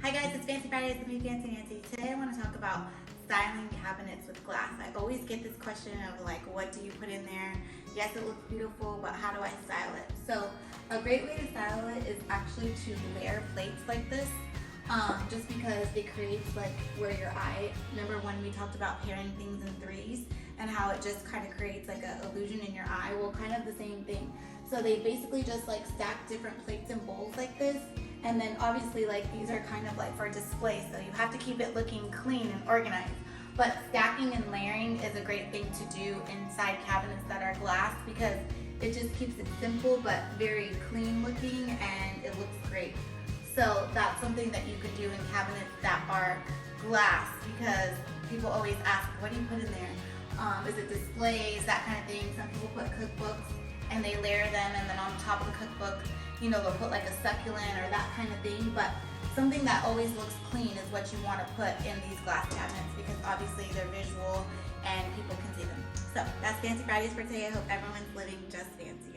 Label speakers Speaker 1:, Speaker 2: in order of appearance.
Speaker 1: Hi guys, it's Fancy Fridays with me, Fancy Nancy. Today I want to talk about styling cabinets with glass. I always get this question of like, what do you put in there? Yes, it looks beautiful, but how do I style it? So a great way to style it is actually to layer plates like this. Just because it creates like where your eye, remember when we talked about pairing things in threes and how it just kind of creates like an illusion in your eye? Well, kind of the same thing. So they basically just like stack different plates and bowls like this. And then obviously like these are kind of like for display, so you have to keep it looking clean and organized. But stacking and layering is a great thing to do inside cabinets that are glass because it just keeps it simple but very clean looking and it looks great. So that's something that you could do in cabinets that are glass because people always ask, what do you put in there? Is it displays, that kind of thing? Some people put cookbooks and they layer them, and then on top of the cookbook, you know, they'll put like a succulent or that kind of thing. But something that always looks clean is what you want to put in these glass cabinets because obviously they're visual and people can see them. So that's Fancy Fridays for today. I hope everyone's living just fancy.